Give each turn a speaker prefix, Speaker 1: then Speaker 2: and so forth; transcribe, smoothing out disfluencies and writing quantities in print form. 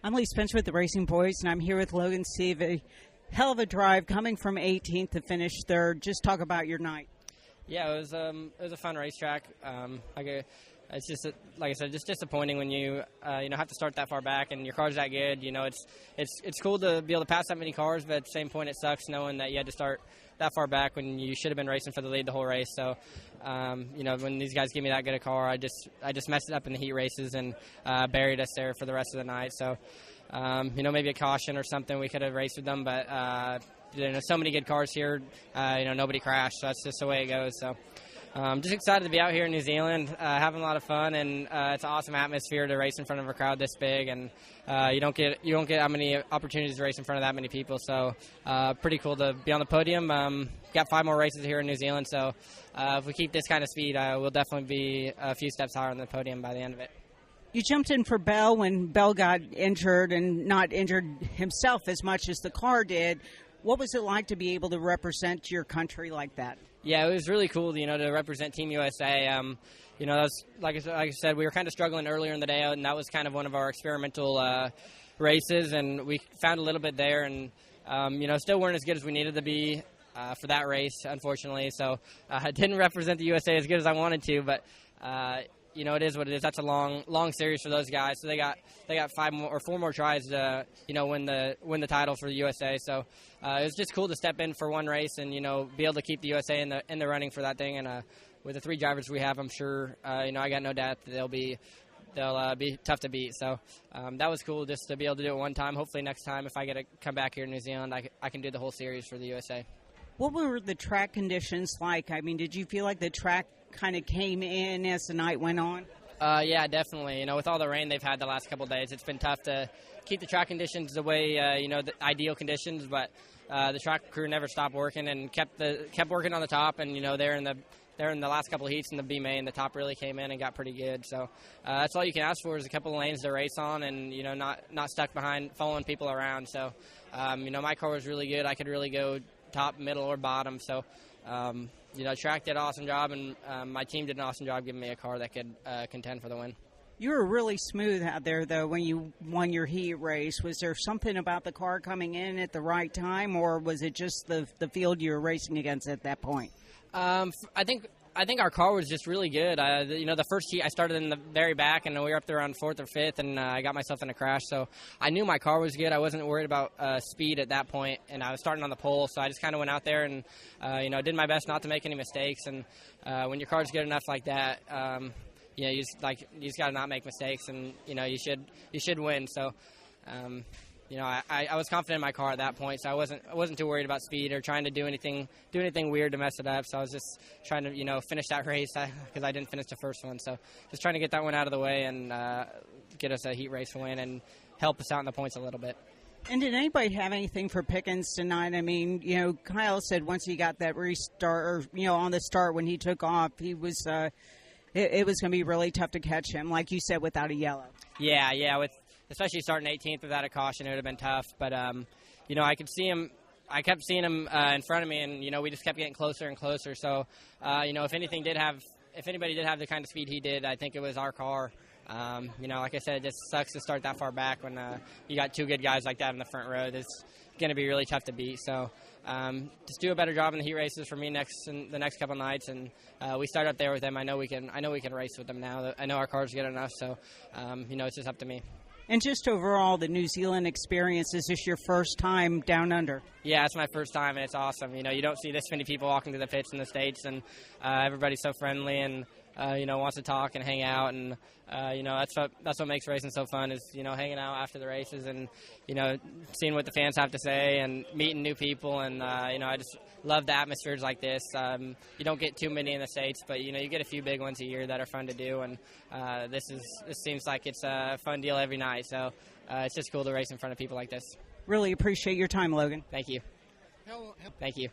Speaker 1: I'm Lee Spencer with the RacinBoys, and I'm here with Logan Seavey. Hell of a drive coming from 18th to finish third. Just talk about your night.
Speaker 2: Yeah, it was a fun racetrack. It's just like I said, just disappointing when you have to start that far back and your car's that good. You know, it's cool to be able to pass that many cars, but at the same point, it sucks knowing that you had to start that far back when you should have been racing for the lead the whole race. So, when these guys give me that good a car, I just messed it up in the heat races and buried us there for the rest of the night. So, maybe a caution or something, we could have raced with them, but so many good cars here. Nobody crashed, so that's just the way it goes. So. Just excited to be out here in New Zealand, having a lot of fun, and it's an awesome atmosphere to race in front of a crowd this big, and you don't get that many opportunities to race in front of that many people. So pretty cool to be on the podium. Got 5 more races here in New Zealand, so if we keep this kind of speed, we'll definitely be a few steps higher on the podium by the end of it.
Speaker 1: You jumped in for Bell when Bell got injured, and not injured himself as much as the car did. What was it like to be able to represent your country like that?
Speaker 2: Yeah, it was really cool, to represent Team USA. That was, like I said, we were kind of struggling earlier in the day, and that was kind of one of our experimental races, and we found a little bit there, and, still weren't as good as we needed to be for that race, unfortunately. So I didn't represent the USA as good as I wanted to, but it is what it is. That's a long series for those guys. So they got 5 more or 4 more tries to win the title for the USA. So it was just cool to step in for one race and be able to keep the USA in the running for that thing. And with the 3 drivers we have, I'm sure I got no doubt that they'll be tough to beat. So that was cool just to be able to do it one time. Hopefully next time, if I get to come back here in New Zealand, I can do the whole series for the USA.
Speaker 1: What were the track conditions like? I mean, did you feel like the track kind of came in as the night went on?
Speaker 2: Yeah, definitely. With all the rain they've had the last couple of days, it's been tough to keep the track conditions the way the ideal conditions. But the track crew never stopped working and kept working on the top. And they're in the last couple of heats in the B main. The top really came in and got pretty good. So that's all you can ask for is a couple of lanes to race on and not stuck behind following people around. So my car was really good. I could really go top, middle, or bottom. So. Track did an awesome job, and my team did an awesome job giving me a car that could contend for the win.
Speaker 1: You were really smooth out there, though, when you won your heat race. Was there something about the car coming in at the right time, or was it just the field you were racing against at that point?
Speaker 2: I think our car was just really good. The first heat I started in the very back, and we were up there around 4th or 5th, and I got myself in a crash. So I knew my car was good. I wasn't worried about speed at that point, and I was starting on the pole. So I just kind of went out there and did my best not to make any mistakes. And when your car's good enough like that, you just got to not make mistakes, and you should win. So. I was confident in my car at that point, so I wasn't too worried about speed or trying to do anything weird to mess it up. So I was just trying to finish that race because I didn't finish the first one. So just trying to get that one out of the way and get us a heat race win and help us out in the points a little bit.
Speaker 1: And did anybody have anything for Pickens tonight? I mean, Kyle said once he got that restart, or on the start when he took off, he was it was going to be really tough to catch him, like you said, without a yellow.
Speaker 2: Yeah, especially starting 18th without a caution, it would have been tough. But, I could see him. I kept seeing him in front of me, and, we just kept getting closer and closer. So, if anybody did have the kind of speed he did, I think it was our car. Like I said, it just sucks to start that far back when you got 2 good guys like that in the front row. It's going to be really tough to beat. So, just do a better job in the heat races for me in the next couple nights, and we start up there with them. I know we can race with them now. I know our car's good enough. So, it's just up to me.
Speaker 1: And just overall, the New Zealand experience, is this your first time down under?
Speaker 2: Yeah, it's my first time, and it's awesome. You don't see this many people walking to the pits in the States, and everybody's so friendly and, wants to talk and hang out. And, that's what makes racing so fun is, hanging out after the races and, seeing what the fans have to say and meeting new people. And, I just love the atmospheres like this. You don't get too many in the States, but, you get a few big ones a year that are fun to do. And this seems like it's a fun deal every night. So it's just cool to race in front of people like this.
Speaker 1: Really appreciate your time, Logan.
Speaker 2: Thank you. Thank you.